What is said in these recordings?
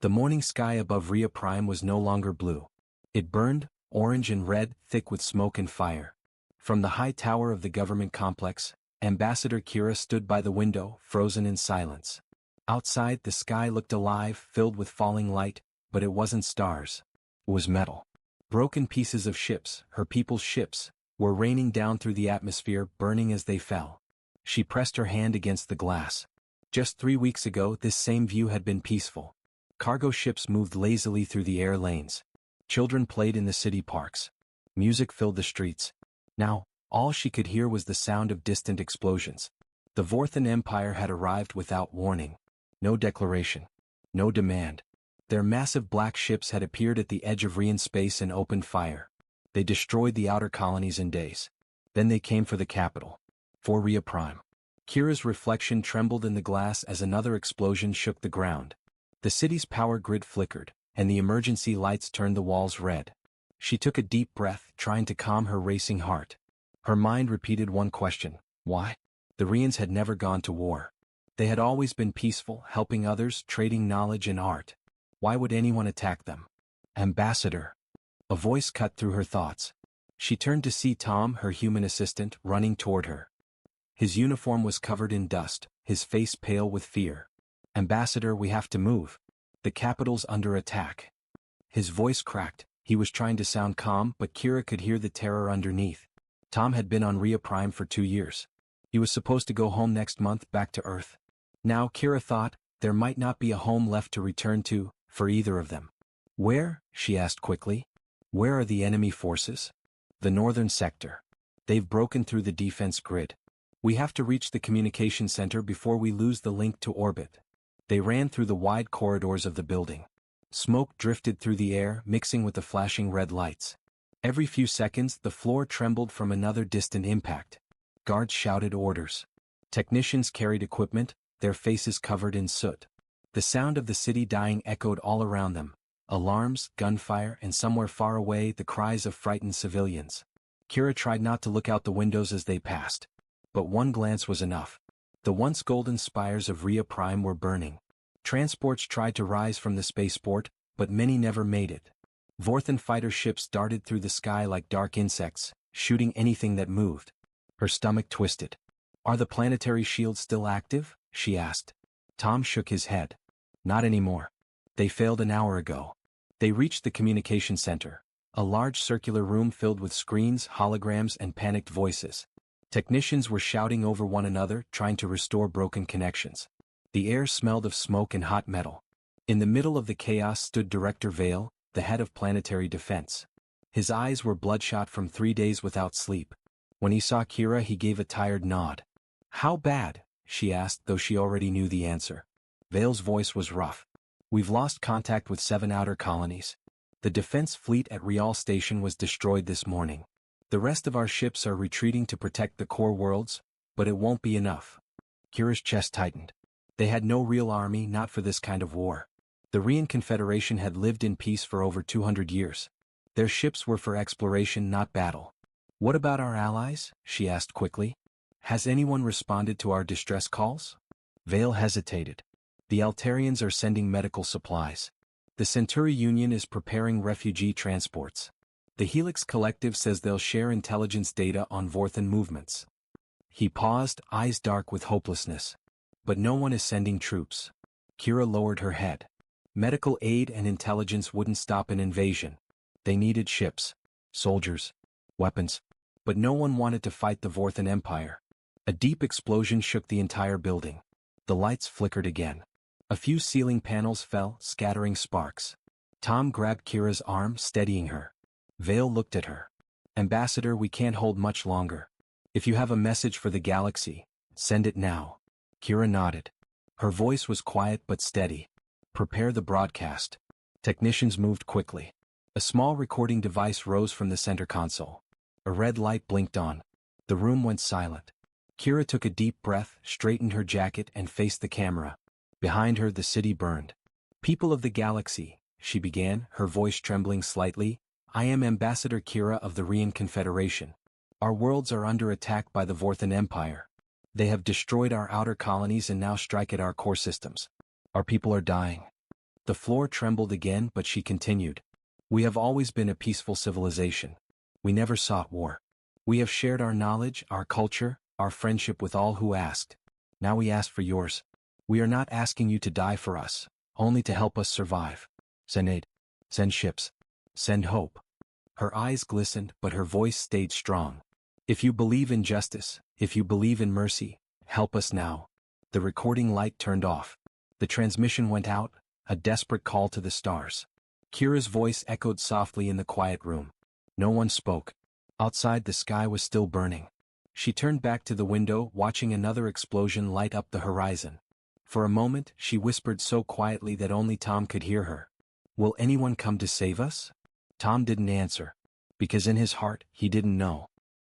The morning sky above Rhea Prime was no longer blue. It burned, orange and red, thick with smoke and fire. From the high tower of the government complex, Ambassador Kira stood by the window, frozen in silence. Outside, the sky looked alive, filled with falling light, but it wasn't stars. It was metal. Broken pieces of ships, her people's ships, were raining down through the atmosphere, burning as they fell. She pressed her hand against the glass. Just 3 weeks ago, this same view had been peaceful. Cargo ships moved lazily through the air lanes. Children played in the city parks. Music filled the streets. Now, all she could hear was the sound of distant explosions. The Vorthan Empire had arrived without warning. No declaration. No demand. Their massive black ships had appeared at the edge of Rhean space and opened fire. They destroyed the outer colonies in days. Then they came for the capital. For Rhea Prime. Kira's reflection trembled in the glass as another explosion shook the ground. The city's power grid flickered, and the emergency lights turned the walls red. She took a deep breath, trying to calm her racing heart. Her mind repeated one question: why? The Rheans had never gone to war. They had always been peaceful, helping others, trading knowledge and art. Why would anyone attack them? Ambassador. A voice cut through her thoughts. She turned to see Tom, her human assistant, running toward her. His uniform was covered in dust, his face pale with fear. Ambassador, we have to move. The capital's under attack. His voice cracked. He was trying to sound calm, but Kira could hear the terror underneath. Tom had been on Rhea Prime for 2 years. He was supposed to go home next month, back to Earth. Now, Kira thought, there might not be a home left to return to, for either of them. Where? She asked quickly. Where are the enemy forces? The northern sector. They've broken through the defense grid. We have to reach the communication center before we lose the link to orbit. They ran through the wide corridors of the building. Smoke drifted through the air, mixing with the flashing red lights. Every few seconds, the floor trembled from another distant impact. Guards shouted orders. Technicians carried equipment, their faces covered in soot. The sound of the city dying echoed all around them. Alarms, gunfire, and somewhere far away, the cries of frightened civilians. Kira tried not to look out the windows as they passed. But one glance was enough. The once golden spires of Rhea Prime were burning. Transports tried to rise from the spaceport, but many never made it. Vorthan fighter ships darted through the sky like dark insects, shooting anything that moved. Her stomach twisted. Are the planetary shields still active? She asked. Tom shook his head. Not anymore. They failed an hour ago. They reached the communication center, a large circular room filled with screens, holograms, and panicked voices. Technicians were shouting over one another, trying to restore broken connections. The air smelled of smoke and hot metal. In the middle of the chaos stood Director Vale, the head of planetary defense. His eyes were bloodshot from 3 days without sleep. When he saw Kira, he gave a tired nod. How bad? She asked, though she already knew the answer. Vale's voice was rough. We've lost contact with 7 outer colonies. The defense fleet at Real Station was destroyed this morning. The rest of our ships are retreating to protect the core worlds, but it won't be enough. Kira's chest tightened. They had no real army, not for this kind of war. The Rhean Confederation had lived in peace for over 200 years. Their ships were for exploration, not battle. What about our allies? She asked quickly. Has anyone responded to our distress calls? Vale hesitated. The Altarians are sending medical supplies. The Centauri Union is preparing refugee transports. The Helix Collective says they'll share intelligence data on Vorthan movements. He paused, eyes dark with hopelessness. But no one is sending troops. Kira lowered her head. Medical aid and intelligence wouldn't stop an invasion. They needed ships, soldiers, weapons. But no one wanted to fight the Vorthan Empire. A deep explosion shook the entire building. The lights flickered again. A few ceiling panels fell, scattering sparks. Tom grabbed Kira's arm, steadying her. Vale looked at her. Ambassador, we can't hold much longer. If you have a message for the galaxy, send it now. Kira nodded. Her voice was quiet but steady. Prepare the broadcast. Technicians moved quickly. A small recording device rose from the center console. A red light blinked on. The room went silent. Kira took a deep breath, straightened her jacket, and faced the camera. Behind her, the city burned. People of the galaxy, she began, her voice trembling slightly. I am Ambassador Kira of the Rhean Confederation. Our worlds are under attack by the Vorthan Empire. They have destroyed our outer colonies and now strike at our core systems. Our people are dying. The floor trembled again, but she continued. We have always been a peaceful civilization. We never sought war. We have shared our knowledge, our culture, our friendship with all who asked. Now we ask for yours. We are not asking you to die for us, only to help us survive. Send aid. Send ships. Send hope. Her eyes glistened, but her voice stayed strong. If you believe in justice, if you believe in mercy, help us now. The recording light turned off. The transmission went out, a desperate call to the stars. Kira's voice echoed softly in the quiet room. No one spoke. Outside, the sky was still burning. She turned back to the window, watching another explosion light up the horizon. For a moment, she whispered so quietly that only Tom could hear her. Will anyone come to save us? Tom didn't answer. Because in his heart, he didn't know.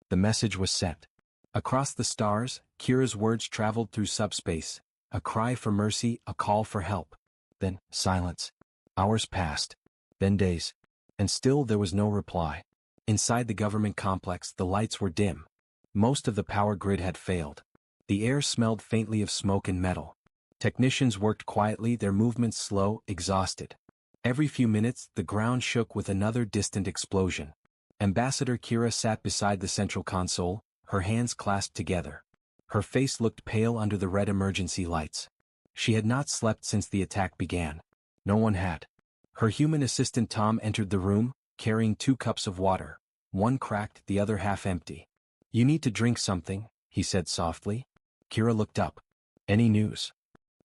The message was sent. Across the stars, Kira's words traveled through subspace. A cry for mercy, a call for help. Then, silence. Hours passed. Then days. And still there was no reply. Inside the government complex, the lights were dim. Most of the power grid had failed. The air smelled faintly of smoke and metal. Technicians worked quietly, their movements slow, exhausted. Every few minutes, the ground shook with another distant explosion. Ambassador Kira sat beside the central console, her hands clasped together. Her face looked pale under the red emergency lights. She had not slept since the attack began. No one had. Her human assistant Tom entered the room, carrying 2 cups of water, one cracked, the other half empty. You need to drink something, he said softly. Kira looked up. Any news?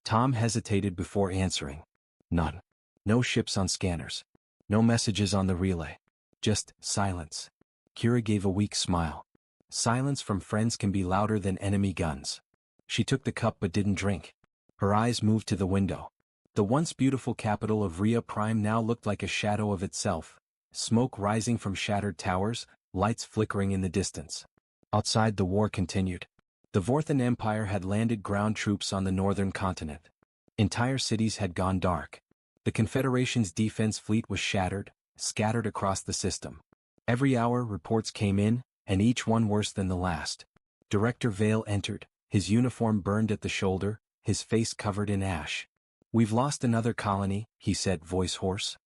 Tom hesitated before answering. None. No ships on scanners. No messages on the relay. Just silence. Kira gave a weak smile. Silence from friends can be louder than enemy guns. She took the cup but didn't drink. Her eyes moved to the window. The once beautiful capital of Rhea Prime now looked like a shadow of itself. Smoke rising from shattered towers, lights flickering in the distance. Outside, the war continued. The Vorthan Empire had landed ground troops on the northern continent. Entire cities had gone dark. The Confederation's defense fleet was shattered, scattered across the system. Every hour reports came in, and each one worse than the last. Director Vale entered, his uniform burned at the shoulder, his face covered in ash. We've lost another colony, he said, voice hoarse.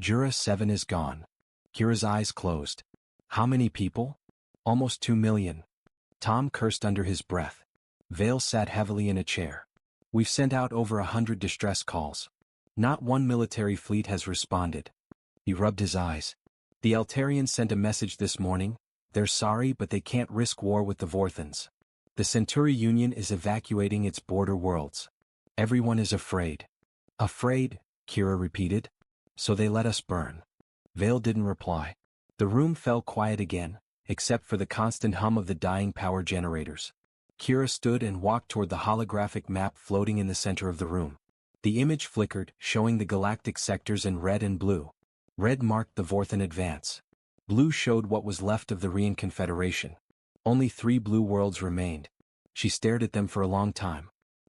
Jura 7 is gone. Kira's eyes closed. How many people? Almost 2 million. Tom cursed under his breath. Vale sat heavily in a chair. We've sent out over 100 distress calls. Not one military fleet has responded. He rubbed his eyes. The Altarians sent a message this morning. They're sorry, but they can't risk war with the Vorthans. The Centauri Union is evacuating its border worlds. Everyone is afraid. Afraid, Kira repeated. So they let us burn. Vale didn't reply. The room fell quiet again, except for the constant hum of the dying power generators. Kira stood and walked toward the holographic map floating in the center of the room. The image flickered, showing the galactic sectors in red and blue. Red marked the Vorthan advance. Blue showed what was left of the Rhean Confederation. Only 3 blue worlds remained. She stared at them for a long time.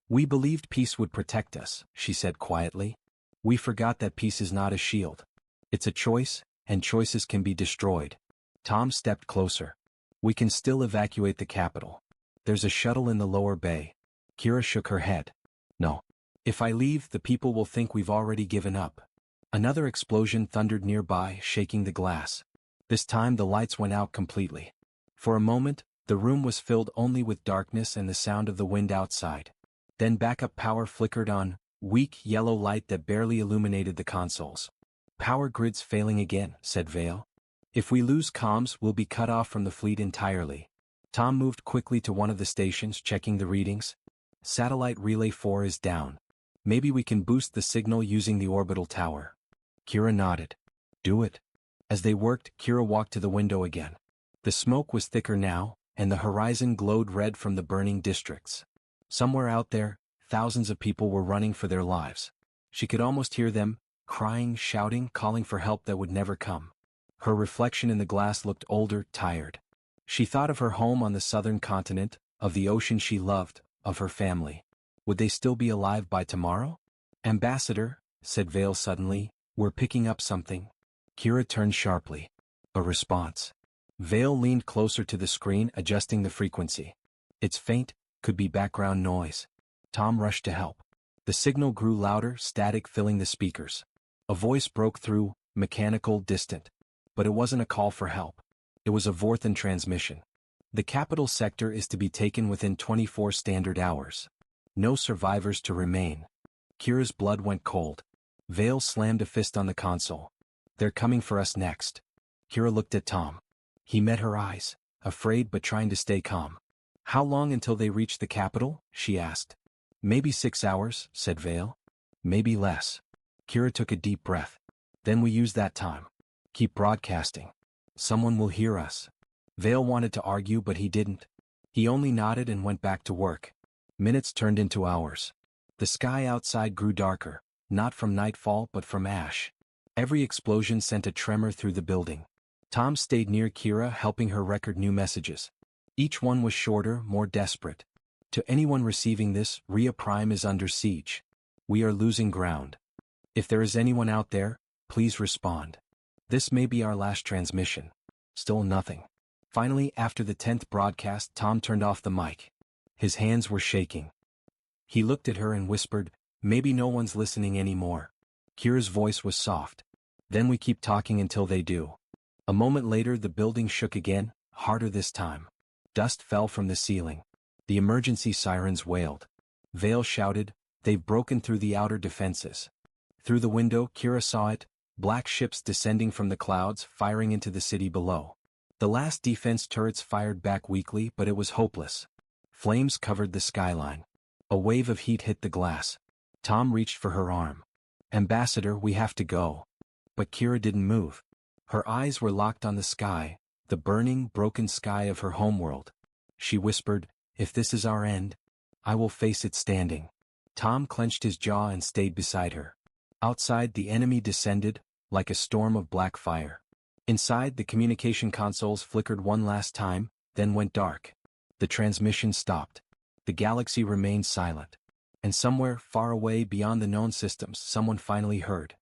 We believed peace would protect us, she said quietly. We forgot that peace is not a shield. It's a choice, and choices can be destroyed. Tom stepped closer. We can still evacuate the capital. There's a shuttle in the lower bay. Kira shook her head. No. If I leave, the people will think we've already given up. Another explosion thundered nearby, shaking the glass. This time the lights went out completely. For a moment, the room was filled only with darkness and the sound of the wind outside. Then backup power flickered on, weak yellow light that barely illuminated the consoles. Power grids failing again, said Vale. If we lose comms, we'll be cut off from the fleet entirely. Tom moved quickly to one of the stations, checking the readings. Satellite Relay 4 is down. Maybe we can boost the signal using the orbital tower. Kira nodded. Do it. As they worked, Kira walked to the window again. The smoke was thicker now, and the horizon glowed red from the burning districts. Somewhere out there, thousands of people were running for their lives. She could almost hear them, crying, shouting, calling for help that would never come. Her reflection in the glass looked older, tired. She thought of her home on the southern continent, of the ocean she loved, of her family. Would they still be alive by tomorrow? Ambassador, said Vale suddenly, we're picking up something. Kira turned sharply. A response. Vale leaned closer to the screen, adjusting the frequency. It's faint, could be background noise. Tom rushed to help. The signal grew louder, static filling the speakers. A voice broke through, mechanical, distant. But it wasn't a call for help. It was a Vorthan transmission. The capital sector is to be taken within 24 standard hours. No survivors to remain. Kira's blood went cold. Vale slammed a fist on the console. They're coming for us next. Kira looked at Tom. He met her eyes, afraid but trying to stay calm. How long until they reach the capital? She asked. Maybe 6 hours, said Vale. Maybe less. Kira took a deep breath. Then we use that time. Keep broadcasting. Someone will hear us. Vale wanted to argue but he didn't. He only nodded and went back to work. Minutes turned into hours. The sky outside grew darker, not from nightfall but from ash. Every explosion sent a tremor through the building. Tom stayed near Kira, helping her record new messages. Each one was shorter, more desperate. To anyone receiving this, Rhea Prime is under siege. We are losing ground. If there is anyone out there, please respond. This may be our last transmission. Still nothing. Finally, after the 10th broadcast, Tom turned off the mic. His hands were shaking. He looked at her and whispered, maybe no one's listening anymore. Kira's voice was soft. Then we keep talking until they do. A moment later the building shook again, harder this time. Dust fell from the ceiling. The emergency sirens wailed. Vale shouted, they've broken through the outer defenses. Through the window Kira saw it, black ships descending from the clouds firing into the city below. The last defense turrets fired back weakly but it was hopeless. Flames covered the skyline. A wave of heat hit the glass. Tom reached for her arm. Ambassador, we have to go. But Kira didn't move. Her eyes were locked on the sky, the burning, broken sky of her homeworld. She whispered, if this is our end, I will face it standing. Tom clenched his jaw and stayed beside her. Outside the enemy descended, like a storm of black fire. Inside the communication consoles flickered one last time, then went dark. The transmission stopped. The galaxy remained silent. And somewhere, far away beyond the known systems, someone finally heard.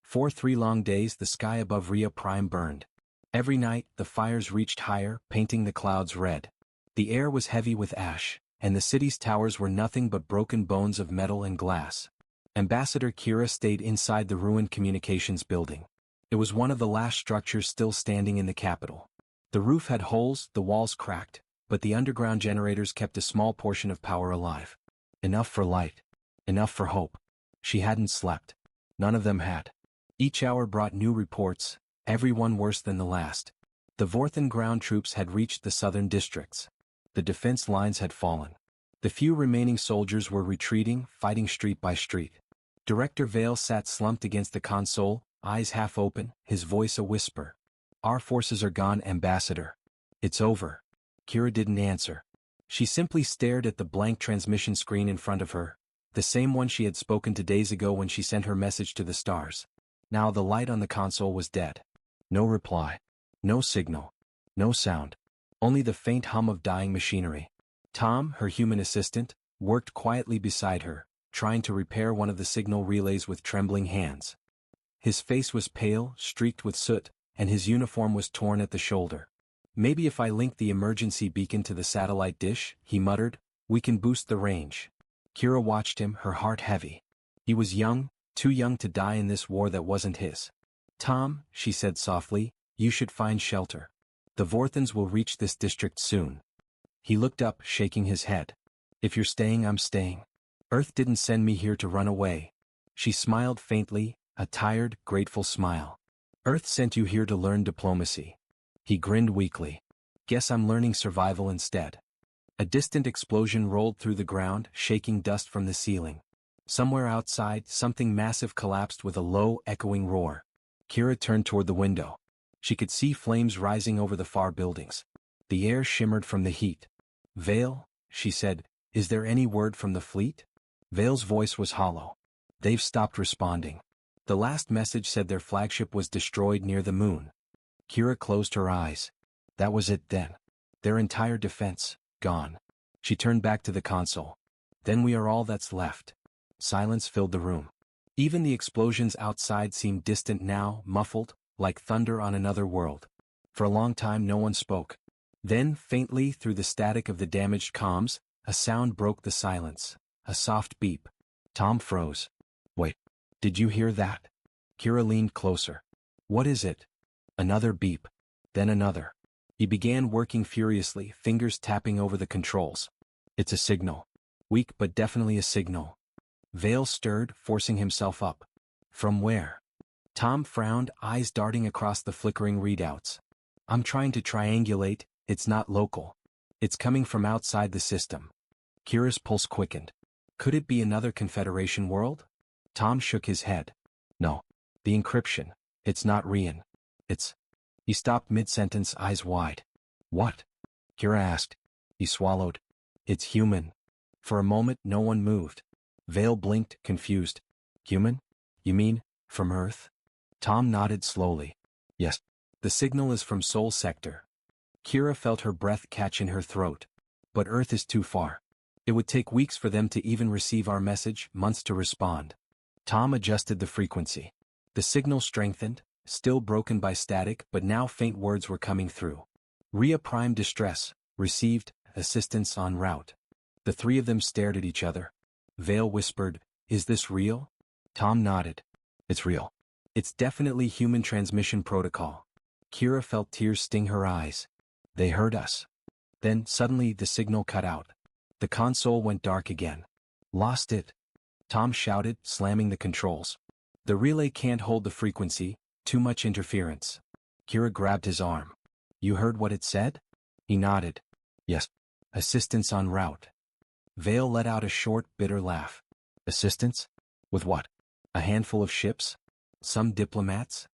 For 3 long days the sky above Rhea Prime burned. Every night, the fires reached higher, painting the clouds red. The air was heavy with ash, and the city's towers were nothing but broken bones of metal and glass. Ambassador Kira stayed inside the ruined communications building. It was one of the last structures still standing in the capital. The roof had holes, the walls cracked, but the underground generators kept a small portion of power alive. Enough for light. Enough for hope. She hadn't slept. None of them had. Each hour brought new reports, every one worse than the last. The Vorthan ground troops had reached the southern districts. The defense lines had fallen. The few remaining soldiers were retreating, fighting street by street. Director Vale sat slumped against the console, eyes half open, his voice a whisper. Our forces are gone, Ambassador. It's over. Kira didn't answer. She simply stared at the blank transmission screen in front of her, the same one she had spoken to days ago when she sent her message to the stars. Now the light on the console was dead. No reply. No signal. No sound. Only the faint hum of dying machinery. Tom, her human assistant, worked quietly beside her, trying to repair one of the signal relays with trembling hands. His face was pale, streaked with soot, and his uniform was torn at the shoulder. Maybe if I link the emergency beacon to the satellite dish, he muttered, we can boost the range. Kira watched him, her heart heavy. He was young, too young to die in this war that wasn't his. Tom, she said softly, you should find shelter. The Vorthans will reach this district soon. He looked up, shaking his head. If you're staying, I'm staying. Earth didn't send me here to run away. She smiled faintly, a tired, grateful smile. Earth sent you here to learn diplomacy. He grinned weakly. Guess I'm learning survival instead. A distant explosion rolled through the ground, shaking dust from the ceiling. Somewhere outside, something massive collapsed with a low, echoing roar. Kira turned toward the window. She could see flames rising over the far buildings. The air shimmered from the heat. Vale, she said, is there any word from the fleet? Vale's voice was hollow. They've stopped responding. The last message said their flagship was destroyed near the moon. Kira closed her eyes. That was it then. Their entire defense, gone. She turned back to the console. Then we are all that's left. Silence filled the room. Even the explosions outside seemed distant now, muffled, like thunder on another world. For a long time no one spoke. Then, faintly through the static of the damaged comms, a sound broke the silence. A soft beep. Tom froze. Wait, did you hear that? Kira leaned closer. What is it? Another beep. Then another. He began working furiously, fingers tapping over the controls. It's a signal. Weak but definitely a signal. Vale stirred, forcing himself up. From where? Tom frowned, eyes darting across the flickering readouts. I'm trying to triangulate, it's not local. It's coming from outside the system. Kira's pulse quickened. Could it be another Confederation world? Tom shook his head. No. The encryption. It's not Rian. It's... He stopped mid-sentence, eyes wide. What? Kira asked. He swallowed. It's human. For a moment, no one moved. Vale blinked, confused. Human? You mean, from Earth? Tom nodded slowly. Yes. The signal is from Sol Sector. Kira felt her breath catch in her throat. But Earth is too far. It would take weeks for them to even receive our message, months to respond. Tom adjusted the frequency. The signal strengthened, still broken by static, but now faint words were coming through. Rhea Prime distress, received, assistance en route. The three of them stared at each other. Vale whispered, Is this real? Tom nodded. It's real. It's definitely human transmission protocol. Kira felt tears sting her eyes. They heard us. Then, suddenly, the signal cut out. The console went dark again. Lost it. Tom shouted, slamming the controls. The relay can't hold the frequency, too much interference. Kira grabbed his arm. You heard what it said? He nodded. Yes. Assistance en route. Vale let out a short, bitter laugh. Assistance? With what? A handful of ships? Some diplomats?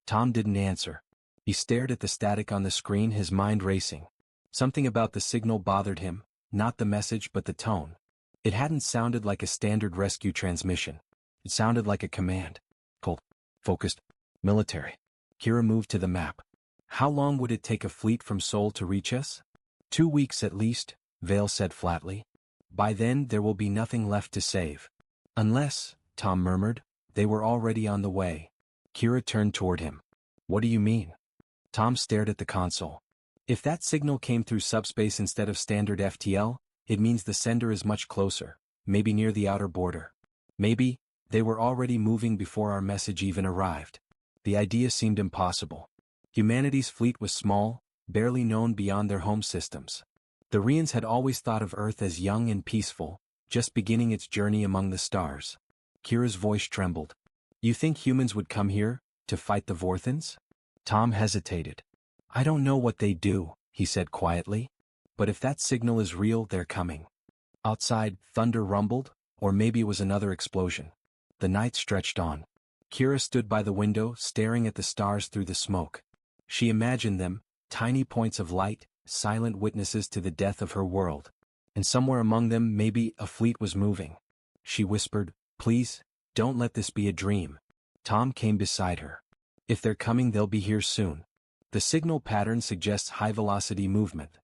Tom didn't answer. He stared at the static on the screen, his mind racing. Something about the signal bothered him, not the message but the tone. It hadn't sounded like a standard rescue transmission. It sounded like a command. Cold. Focused. Military. Kira moved to the map. How long would it take a fleet from Sol to reach us? 2 weeks at least, Vale said flatly. By then there will be nothing left to save. Unless, Tom murmured, they were already on the way. Kira turned toward him. What do you mean? Tom stared at the console. If that signal came through subspace instead of standard FTL, it means the sender is much closer, maybe near the outer border. Maybe, they were already moving before our message even arrived. The idea seemed impossible. Humanity's fleet was small, barely known beyond their home systems. The Rians had always thought of Earth as young and peaceful, just beginning its journey among the stars. Kira's voice trembled. You think humans would come here, to fight the Vorthans? Tom hesitated. I don't know what they do, he said quietly. But if that signal is real, they're coming. Outside, thunder rumbled, or maybe it was another explosion. The night stretched on. Kira stood by the window, staring at the stars through the smoke. She imagined them, tiny points of light, silent witnesses to the death of her world. And somewhere among them, maybe, a fleet was moving. She whispered, Please, don't let this be a dream. Tom came beside her. If they're coming, they'll be here soon. The signal pattern suggests high-velocity movement.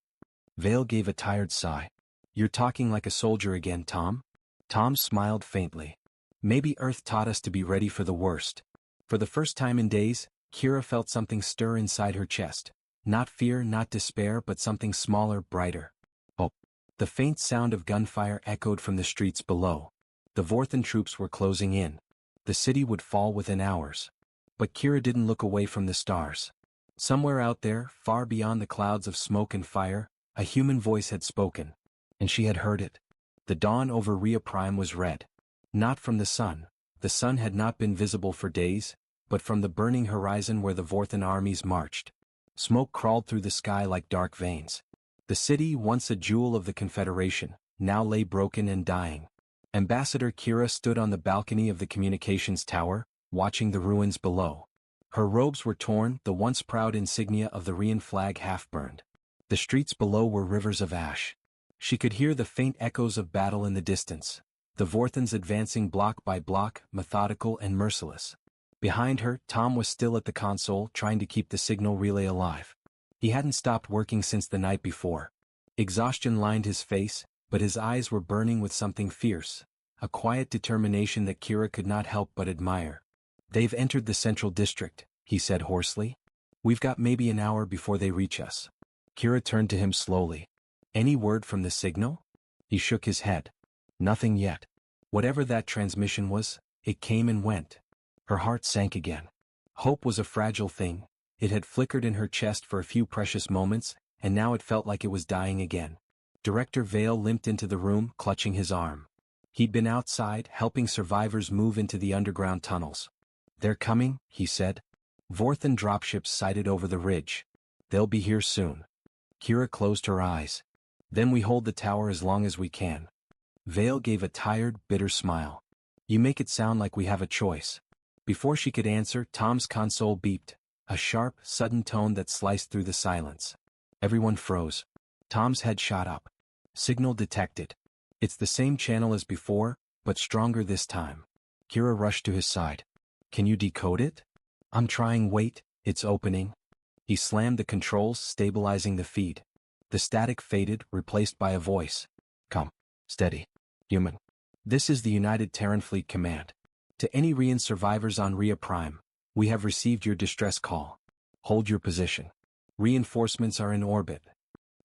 Vale gave a tired sigh. You're talking like a soldier again, Tom? Tom smiled faintly. Maybe Earth taught us to be ready for the worst. For the first time in days, Kira felt something stir inside her chest. Not fear, not despair, but something smaller, brighter. Hope. The faint sound of gunfire echoed from the streets below. The Vorthan troops were closing in. The city would fall within hours. But Kira didn't look away from the stars. Somewhere out there, far beyond the clouds of smoke and fire, a human voice had spoken. And she had heard it. The dawn over Rhea Prime was red. Not from the sun. The sun had not been visible for days, but from the burning horizon where the Vorthan armies marched. Smoke crawled through the sky like dark veins. The city, once a jewel of the Confederation, now lay broken and dying. Ambassador Kira stood on the balcony of the communications tower, watching the ruins below. Her robes were torn, the once proud insignia of the Rian flag half-burned. The streets below were rivers of ash. She could hear the faint echoes of battle in the distance. The Vorthans advancing block by block, methodical and merciless. Behind her, Tom was still at the console, trying to keep the signal relay alive. He hadn't stopped working since the night before. Exhaustion lined his face, but his eyes were burning with something fierce, a quiet determination that Kira could not help but admire. They've entered the central district, he said hoarsely. We've got maybe an hour before they reach us. Kira turned to him slowly. Any word from the signal? He shook his head. Nothing yet. Whatever that transmission was, it came and went. Her heart sank again. Hope was a fragile thing. It had flickered in her chest for a few precious moments, and now it felt like it was dying again. Director Vale limped into the room, clutching his arm. He'd been outside, helping survivors move into the underground tunnels. "They're coming," he said. "Vorthan dropships sighted over the ridge. They'll be here soon." Kira closed her eyes. "Then we hold the tower as long as we can." Vale gave a tired, bitter smile. "You make it sound like we have a choice." Before she could answer, Tom's console beeped, a sharp, sudden tone that sliced through the silence. Everyone froze. Tom's head shot up. "Signal detected. It's the same channel as before, but stronger this time." Kira rushed to his side. "Can you decode it?" "I'm trying. Wait, it's opening." He slammed the controls, stabilizing the feed. The static faded, replaced by a voice. "Come. Steady. Human. This is the United Terran Fleet Command. To any Rian survivors on Rhea Prime, we have received your distress call. Hold your position. Reinforcements are in orbit."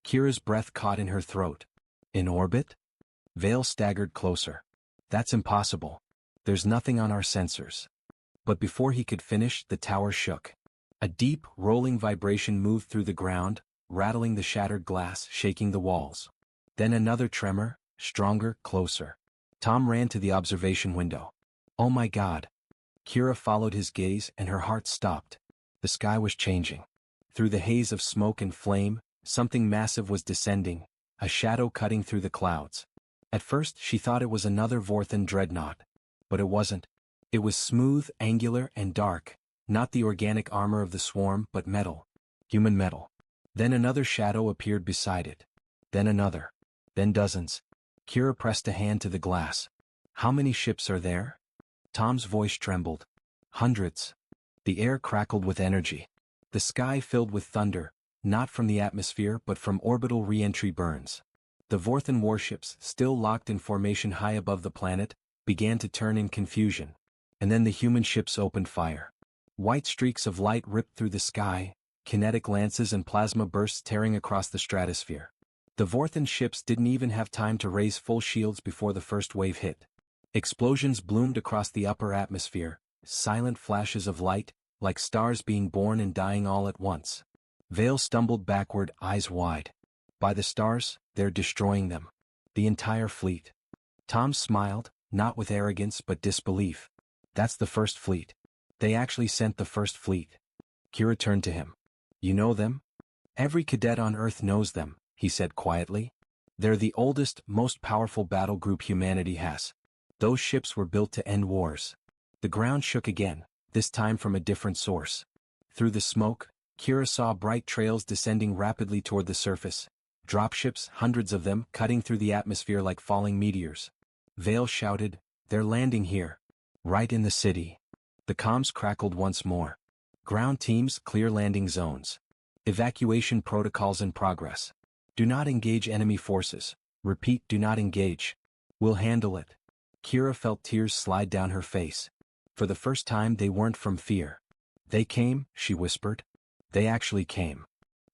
Kira's breath caught in her throat. "In orbit?" Vale staggered closer. "That's impossible. There's nothing on our sensors." But before he could finish, the tower shook. A deep, rolling vibration moved through the ground, rattling the shattered glass, shaking the walls. Then another tremor, stronger, closer. Tom ran to the observation window. "Oh my God." Kira followed his gaze and her heart stopped. The sky was changing. Through the haze of smoke and flame, something massive was descending, a shadow cutting through the clouds. At first she thought it was another Vorthan dreadnought. But it wasn't. It was smooth, angular, and dark, not the organic armor of the swarm, but metal. Human metal. Then another shadow appeared beside it. Then another. Then dozens. Kira pressed a hand to the glass. "How many ships are there?" Tom's voice trembled. "Hundreds." The air crackled with energy. The sky filled with thunder, not from the atmosphere but from orbital re-entry burns. The Vorthan warships, still locked in formation high above the planet, began to turn in confusion. And then the human ships opened fire. White streaks of light ripped through the sky, kinetic lances and plasma bursts tearing across the stratosphere. The Vorthan ships didn't even have time to raise full shields before the first wave hit. Explosions bloomed across the upper atmosphere, silent flashes of light, like stars being born and dying all at once. Vale stumbled backward, eyes wide. "By the stars, they're destroying them. The entire fleet." Tom smiled, not with arrogance but disbelief. "That's the first fleet. They actually sent the first fleet." Kira turned to him. "You know them?" "Every cadet on Earth knows them," he said quietly. "They're the oldest, most powerful battle group humanity has. Those ships were built to end wars." The ground shook again, this time from a different source. Through the smoke, Kira saw bright trails descending rapidly toward the surface. Dropships, hundreds of them, cutting through the atmosphere like falling meteors. Vale shouted, "They're landing here. Right in the city." The comms crackled once more. "Ground teams, clear landing zones. Evacuation protocols in progress. Do not engage enemy forces. Repeat, do not engage. We'll handle it." Kira felt tears slide down her face. For the first time they weren't from fear. "They came," she whispered. "They actually came."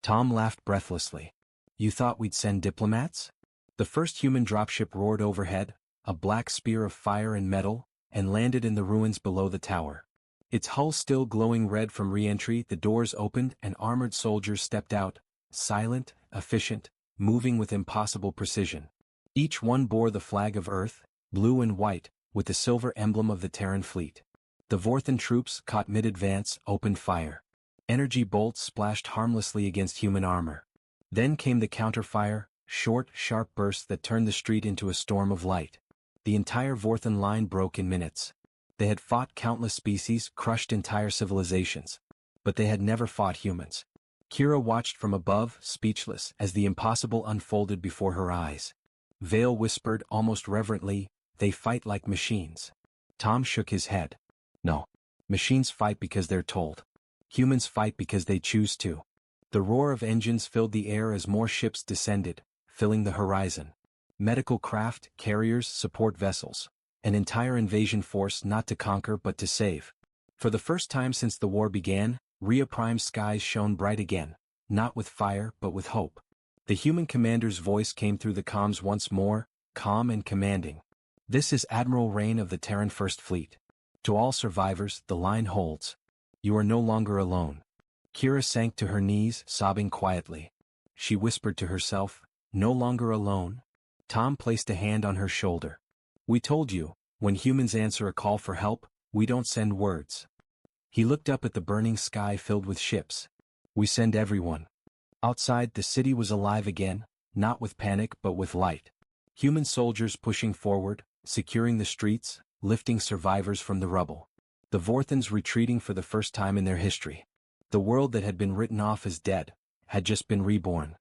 Tom laughed breathlessly. "You thought we'd send diplomats?" The first human dropship roared overhead, a black spear of fire and metal, and landed in the ruins below the tower. Its hull still glowing red from re-entry, the doors opened and armored soldiers stepped out, silent, efficient, moving with impossible precision. Each one bore the flag of Earth, blue and white, with the silver emblem of the Terran fleet. The Vorthan troops, caught mid-advance, opened fire. Energy bolts splashed harmlessly against human armor. Then came the counterfire, short, sharp bursts that turned the street into a storm of light. The entire Vorthan line broke in minutes. They had fought countless species, crushed entire civilizations. But they had never fought humans. Kira watched from above, speechless, as the impossible unfolded before her eyes. Vale whispered almost reverently, "They fight like machines." Tom shook his head. "No. Machines fight because they're told. Humans fight because they choose to." The roar of engines filled the air as more ships descended, filling the horizon. Medical craft, carriers, support vessels. An entire invasion force not to conquer but to save. For the first time since the war began, Rhea Prime's skies shone bright again, not with fire but with hope. The human commander's voice came through the comms once more, calm and commanding. This is Admiral Rain of the Terran First Fleet. To all survivors, the line holds. You are no longer alone. Kira sank to her knees, sobbing quietly. She whispered to herself, no longer alone. Tom placed a hand on her shoulder. We told you, when humans answer a call for help, we don't send words. He looked up at the burning sky filled with ships. We send everyone. Outside, the city was alive again, not with panic but with light. Human soldiers pushing forward, securing the streets, lifting survivors from the rubble. The Vorthans retreating for the first time in their history. The world that had been written off as dead had just been reborn.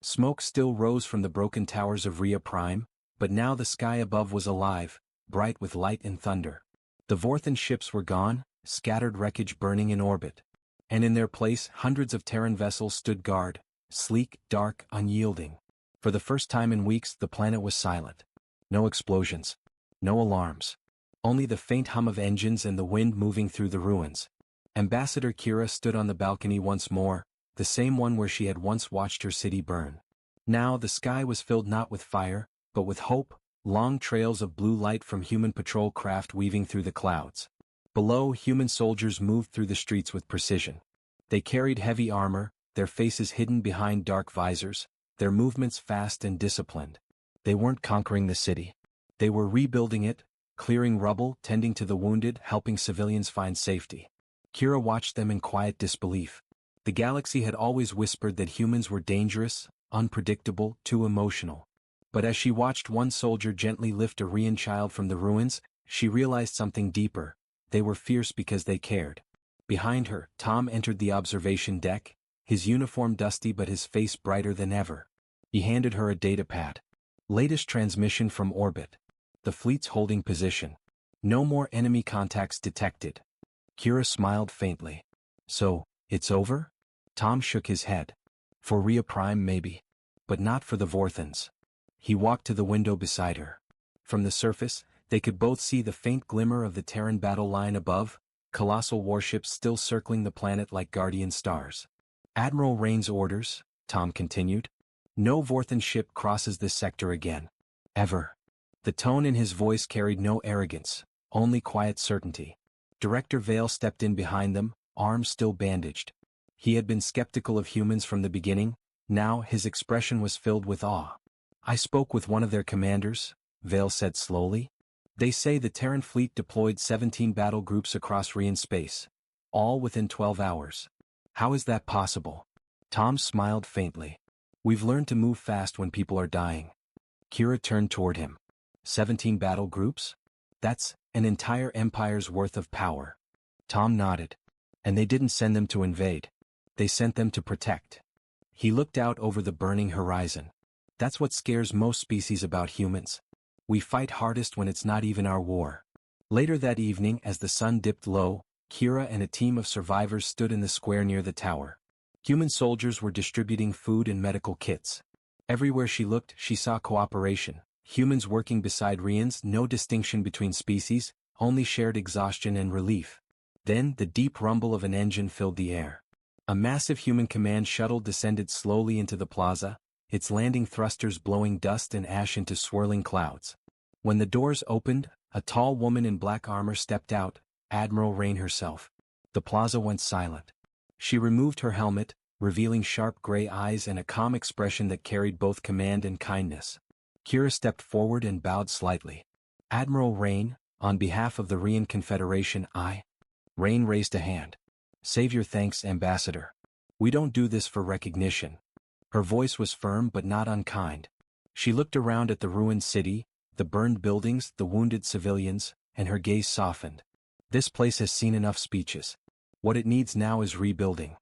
Smoke still rose from the broken towers of Rhea Prime, but now the sky above was alive, bright with light and thunder. The Vorthan ships were gone, scattered wreckage burning in orbit. And in their place hundreds of Terran vessels stood guard, sleek, dark, unyielding. For the first time in weeks the planet was silent. No explosions. No alarms. Only the faint hum of engines and the wind moving through the ruins. Ambassador Kira stood on the balcony once more, the same one where she had once watched her city burn. Now the sky was filled not with fire, but with hope, long trails of blue light from human patrol craft weaving through the clouds. Below, human soldiers moved through the streets with precision. They carried heavy armor, their faces hidden behind dark visors, their movements fast and disciplined. They weren't conquering the city. They were rebuilding it, clearing rubble, tending to the wounded, helping civilians find safety. Kira watched them in quiet disbelief. The galaxy had always whispered that humans were dangerous, unpredictable, too emotional. But as she watched one soldier gently lift a Rhean child from the ruins, she realized something deeper. They were fierce because they cared. Behind her, Tom entered the observation deck, his uniform dusty but his face brighter than ever. He handed her a datapad. Latest transmission from orbit. The fleet's holding position. No more enemy contacts detected. Kira smiled faintly. So, it's over? Tom shook his head. For Rhea Prime maybe. But not for the Vorthans. He walked to the window beside her. From the surface, they could both see the faint glimmer of the Terran battle line above, colossal warships still circling the planet like guardian stars. Admiral Rain's orders, Tom continued. No Vorthan ship crosses this sector again. Ever. The tone in his voice carried no arrogance, only quiet certainty. Director Vale stepped in behind them, arms still bandaged. He had been skeptical of humans from the beginning, now his expression was filled with awe. I spoke with one of their commanders, Vale said slowly. They say the Terran fleet deployed 17 battle groups across Rhean space. All within 12 hours. How is that possible? Tom smiled faintly. We've learned to move fast when people are dying. Kira turned toward him. 17 battle groups? That's an entire empire's worth of power. Tom nodded. And they didn't send them to invade. They sent them to protect. He looked out over the burning horizon. That's what scares most species about humans. We fight hardest when it's not even our war. Later that evening, as the sun dipped low, Kira and a team of survivors stood in the square near the tower. Human soldiers were distributing food and medical kits. Everywhere she looked, she saw cooperation. Humans working beside Rheans, no distinction between species, only shared exhaustion and relief. Then, the deep rumble of an engine filled the air. A massive human command shuttle descended slowly into the plaza, its landing thrusters blowing dust and ash into swirling clouds. When the doors opened, a tall woman in black armor stepped out, Admiral Rain herself. The plaza went silent. She removed her helmet, revealing sharp gray eyes and a calm expression that carried both command and kindness. Kira stepped forward and bowed slightly. Admiral Rain, on behalf of the Rhean Confederation, I. Rain raised a hand. Save your thanks, Ambassador. We don't do this for recognition. Her voice was firm but not unkind. She looked around at the ruined city, the burned buildings, the wounded civilians, and her gaze softened. This place has seen enough speeches. What it needs now is rebuilding.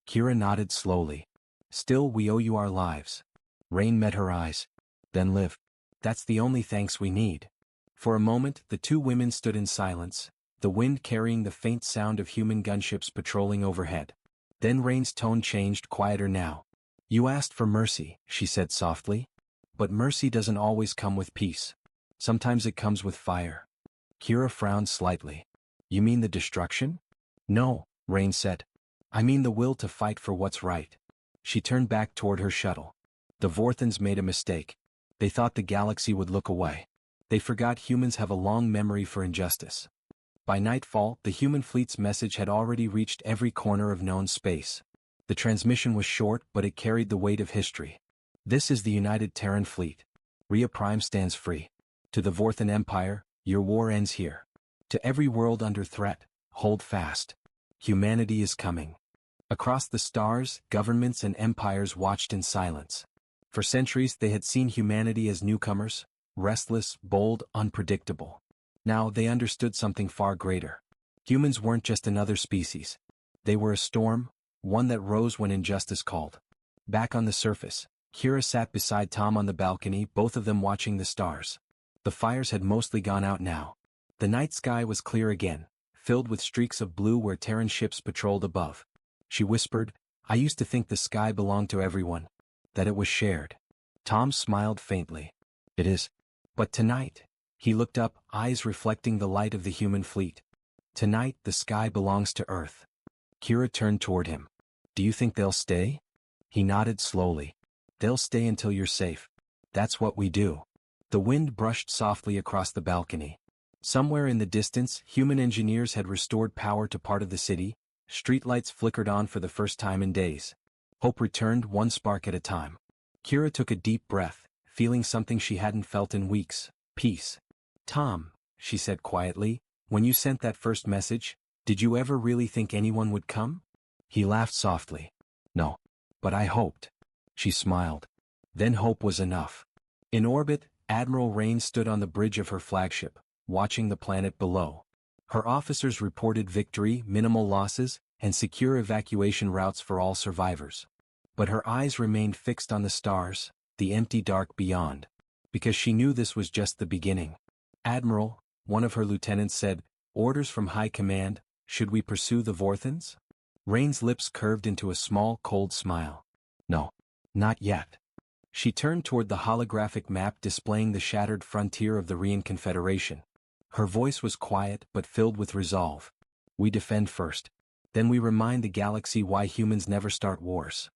Kira nodded slowly. Still, we owe you our lives. Rain met her eyes. Then live. That's the only thanks we need. For a moment, the two women stood in silence, the wind carrying the faint sound of human gunships patrolling overhead. Then Rain's tone changed, quieter now. You asked for mercy, she said softly. But mercy doesn't always come with peace. Sometimes it comes with fire. Kira frowned slightly. You mean the destruction? No, Rain said. I mean the will to fight for what's right. She turned back toward her shuttle. The Vorthans made a mistake. They thought the galaxy would look away. They forgot humans have a long memory for injustice. By nightfall, the human fleet's message had already reached every corner of known space. The transmission was short, but it carried the weight of history. This is the United Terran Fleet. Rhea Prime stands free. To the Vorthan Empire, your war ends here. To every world under threat, hold fast. Humanity is coming. Across the stars, governments and empires watched in silence. For centuries they had seen humanity as newcomers, restless, bold, unpredictable. Now they understood something far greater. Humans weren't just another species. They were a storm, one that rose when injustice called. Back on the surface, Kira sat beside Tom on the balcony, both of them watching the stars. The fires had mostly gone out now. The night sky was clear again, filled with streaks of blue where Terran ships patrolled above. She whispered, "I used to think the sky belonged to everyone, that it was shared." Tom smiled faintly. "It is. But tonight," he looked up, eyes reflecting the light of the human fleet. "Tonight the sky belongs to Earth." Kira turned toward him. "Do you think they'll stay?" He nodded slowly. "They'll stay until you're safe. That's what we do." The wind brushed softly across the balcony. Somewhere in the distance, human engineers had restored power to part of the city. Streetlights flickered on for the first time in days. Hope returned, one spark at a time. Kira took a deep breath, feeling something she hadn't felt in weeks: peace. "Tom," she said quietly, "when you sent that first message, did you ever really think anyone would come?" He laughed softly. "No. But I hoped." She smiled. Then hope was enough. In orbit, Admiral Rain stood on the bridge of her flagship, watching the planet below. Her officers reported victory, minimal losses, and secure evacuation routes for all survivors. But her eyes remained fixed on the stars, the empty dark beyond. Because she knew this was just the beginning. "Admiral," one of her lieutenants said, "orders from High Command, should we pursue the Vorthans?" Rain's lips curved into a small, cold smile. "No. Not yet." She turned toward the holographic map displaying the shattered frontier of the Rhean Confederation. Her voice was quiet but filled with resolve. "We defend first. Then we remind the galaxy why humans never start wars."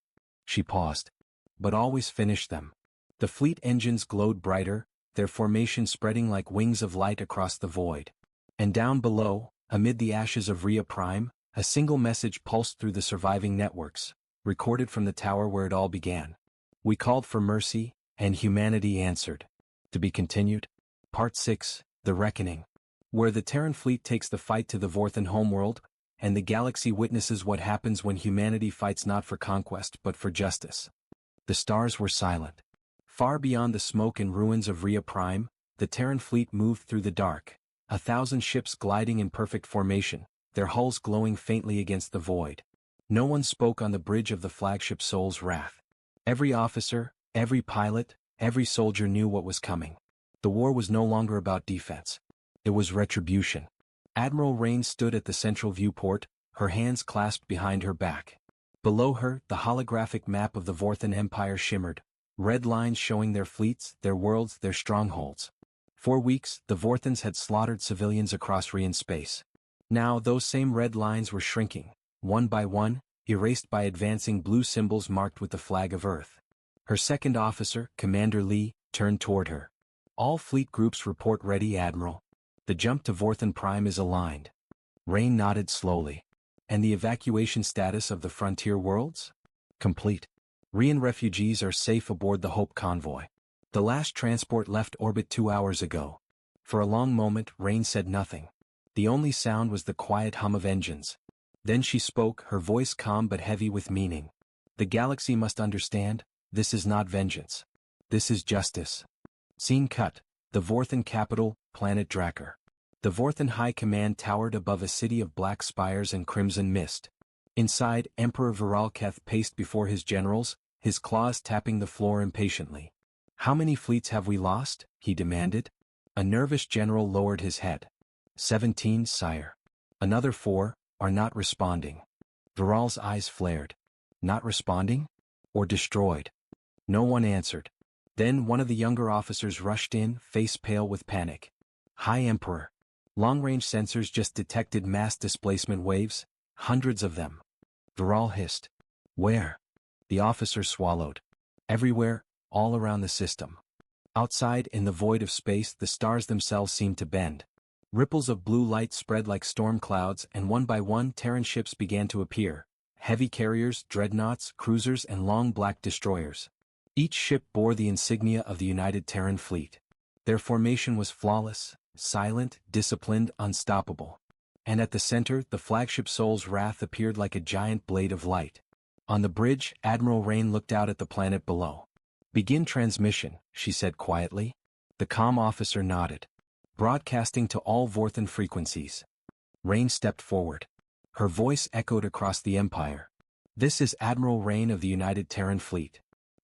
She paused. "But always finish them." The fleet engines glowed brighter, their formation spreading like wings of light across the void. And down below, amid the ashes of Rhea Prime, a single message pulsed through the surviving networks, recorded from the tower where it all began. "We called for mercy, and humanity answered." To be continued. Part 6, The Reckoning. Where the Terran fleet takes the fight to the Vorthan homeworld, and the galaxy witnesses what happens when humanity fights not for conquest but for justice. The stars were silent. Far beyond the smoke and ruins of Rhea Prime, the Terran fleet moved through the dark, 1,000 ships gliding in perfect formation, their hulls glowing faintly against the void. No one spoke on the bridge of the flagship Soul's Wrath. Every officer, every pilot, every soldier knew what was coming. The war was no longer about defense. It was retribution. Admiral Rain stood at the central viewport, her hands clasped behind her back. Below her, the holographic map of the Vorthan Empire shimmered, red lines showing their fleets, their worlds, their strongholds. For weeks, the Vorthans had slaughtered civilians across Rhean space. Now those same red lines were shrinking, one by one, erased by advancing blue symbols marked with the flag of Earth. Her second officer, Commander Lee, turned toward her. "All fleet groups report ready, Admiral. The jump to Vorthan Prime is aligned." Rain nodded slowly. "And the evacuation status of the frontier worlds?" "Complete. Rhean refugees are safe aboard the Hope convoy. The last transport left orbit 2 hours ago." For a long moment, Rain said nothing. The only sound was the quiet hum of engines. Then she spoke, her voice calm but heavy with meaning. "The galaxy must understand, this is not vengeance. This is justice." Scene cut. The Vorthan capital, planet Drakkar. The Vorthan High Command towered above a city of black spires and crimson mist. Inside, Emperor Viralketh paced before his generals, his claws tapping the floor impatiently. "How many fleets have we lost?" he demanded. A nervous general lowered his head. 17, sire. Another 4, are not responding." Viral's eyes flared. "Not responding? Or destroyed?" No one answered. Then one of the younger officers rushed in, face pale with panic. "High Emperor. Long-range sensors just detected mass displacement waves, hundreds of them." Viral hissed. "Where?" The officer swallowed. "Everywhere, all around the system." Outside, in the void of space, the stars themselves seemed to bend. Ripples of blue light spread like storm clouds, and one by one Terran ships began to appear. Heavy carriers, dreadnoughts, cruisers, and long black destroyers. Each ship bore the insignia of the United Terran Fleet. Their formation was flawless, silent, disciplined, unstoppable. And at the center, the flagship Sol's Wrath appeared like a giant blade of light. On the bridge, Admiral Rain looked out at the planet below. "Begin transmission," she said quietly. The comm officer nodded. "Broadcasting to all Vorthan frequencies." Rain stepped forward. Her voice echoed across the Empire. "This is Admiral Rain of the United Terran Fleet.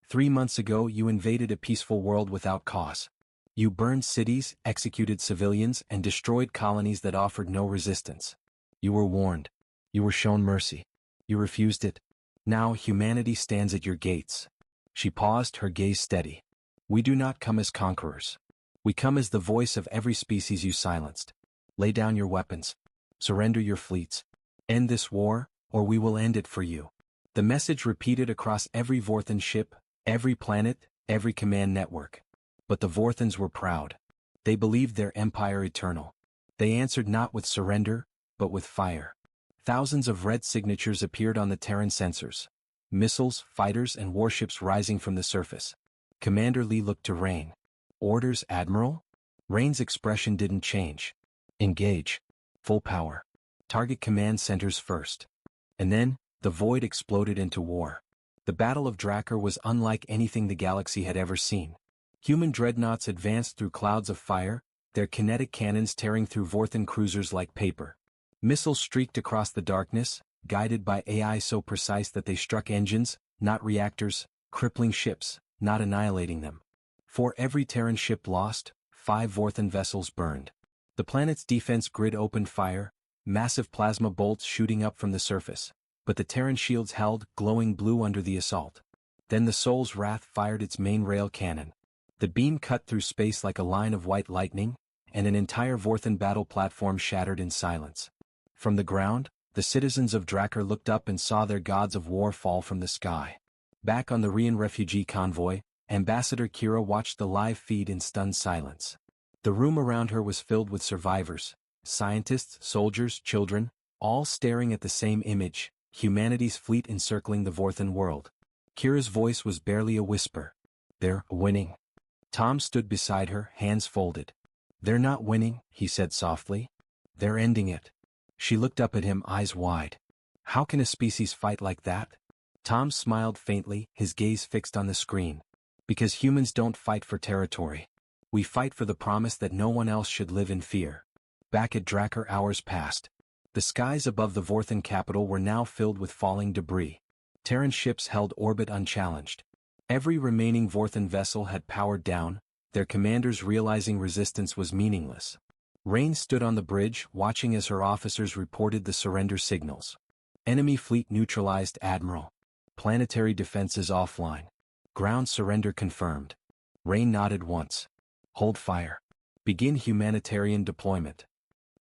3 months ago you invaded a peaceful world without cause. You burned cities, executed civilians, and destroyed colonies that offered no resistance. You were warned. You were shown mercy. You refused it. Now humanity stands at your gates." She paused, her gaze steady. "We do not come as conquerors. We come as the voice of every species you silenced. Lay down your weapons. Surrender your fleets. End this war, or we will end it for you." The message repeated across every Vorthan ship, every planet, every command network. But the Vorthans were proud. They believed their empire eternal. They answered not with surrender, but with fire. Thousands of red signatures appeared on the Terran sensors. Missiles, fighters, and warships rising from the surface. Commander Lee looked to Rain. "Orders, Admiral?" Rain's expression didn't change. "Engage. Full power. Target command centers first." And then, the void exploded into war. The Battle of Drakkar was unlike anything the galaxy had ever seen. Human dreadnoughts advanced through clouds of fire, their kinetic cannons tearing through Vorthan cruisers like paper. Missiles streaked across the darkness, guided by AI so precise that they struck engines, not reactors, crippling ships, not annihilating them. For every Terran ship lost, 5 Vorthan vessels burned. The planet's defense grid opened fire, massive plasma bolts shooting up from the surface. But the Terran shields held, glowing blue under the assault. Then the Sol's Wrath fired its main rail cannon. The beam cut through space like a line of white lightning, and an entire Vorthan battle platform shattered in silence. From the ground, the citizens of Drakkar looked up and saw their gods of war fall from the sky. Back on the Rian refugee convoy, Ambassador Kira watched the live feed in stunned silence. The room around her was filled with survivors, scientists, soldiers, children, all staring at the same image, humanity's fleet encircling the Vorthan world. Kira's voice was barely a whisper. "They're winning." Tom stood beside her, hands folded. "They're not winning," he said softly. "They're ending it." She looked up at him, eyes wide. "How can a species fight like that?" Tom smiled faintly, his gaze fixed on the screen. "Because humans don't fight for territory. We fight for the promise that no one else should live in fear." Back at Drakkar, hours passed. The skies above the Vorthan capital were now filled with falling debris. Terran ships held orbit unchallenged. Every remaining Vorthan vessel had powered down, their commanders realizing resistance was meaningless. Rain stood on the bridge, watching as her officers reported the surrender signals. "Enemy fleet neutralized, Admiral. Planetary defenses offline. Ground surrender confirmed." Rain nodded once. "Hold fire. Begin humanitarian deployment."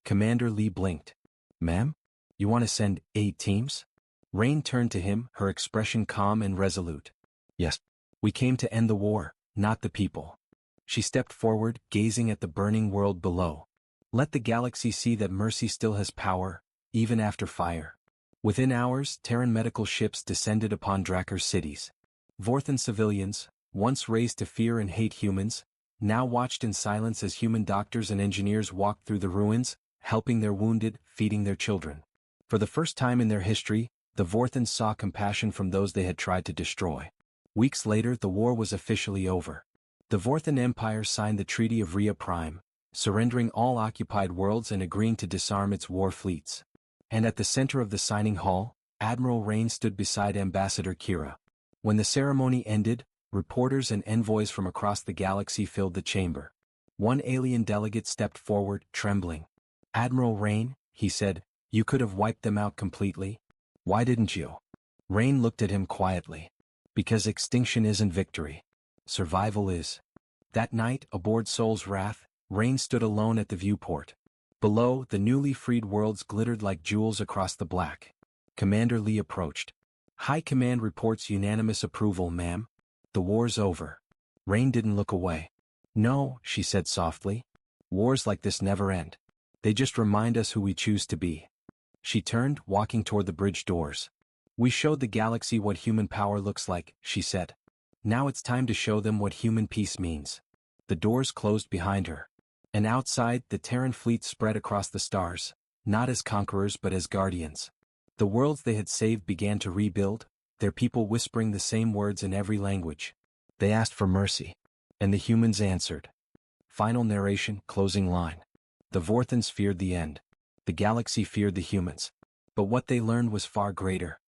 Commander Lee blinked. "Ma'am? You want to send 8 teams?" Rain turned to him, her expression calm and resolute. "Yes. We came to end the war, not the people." She stepped forward, gazing at the burning world below. "Let the galaxy see that mercy still has power, even after fire." Within hours, Terran medical ships descended upon Drakkar's cities. Vorthan civilians, once raised to fear and hate humans, now watched in silence as human doctors and engineers walked through the ruins, helping their wounded, feeding their children. For the first time in their history, the Vorthans saw compassion from those they had tried to destroy. Weeks later, the war was officially over. The Vorthan Empire signed the Treaty of Rhea Prime, surrendering all occupied worlds and agreeing to disarm its war fleets. And at the center of the signing hall, Admiral Rain stood beside Ambassador Kira. When the ceremony ended, reporters and envoys from across the galaxy filled the chamber. One alien delegate stepped forward, trembling. "Admiral Rain," he said, "you could have wiped them out completely. Why didn't you?" Rain looked at him quietly. "Because extinction isn't victory. Survival is." That night, aboard Sol's Wrath, Rain stood alone at the viewport. Below, the newly freed worlds glittered like jewels across the black. Commander Lee approached. "High Command reports unanimous approval, ma'am. The war's over." Rain didn't look away. No, she said softly. Wars like this never end. They just remind us who we choose to be. She turned, walking toward the bridge doors. We showed the galaxy what human power looks like, she said. Now it's time to show them what human peace means. The doors closed behind her. And outside, the Terran fleet spread across the stars, not as conquerors but as guardians. The worlds they had saved began to rebuild, their people whispering the same words in every language. They asked for mercy. And the humans answered. Final narration, closing line. The Vorthans feared the end. The galaxy feared the humans. But what they learned was far greater.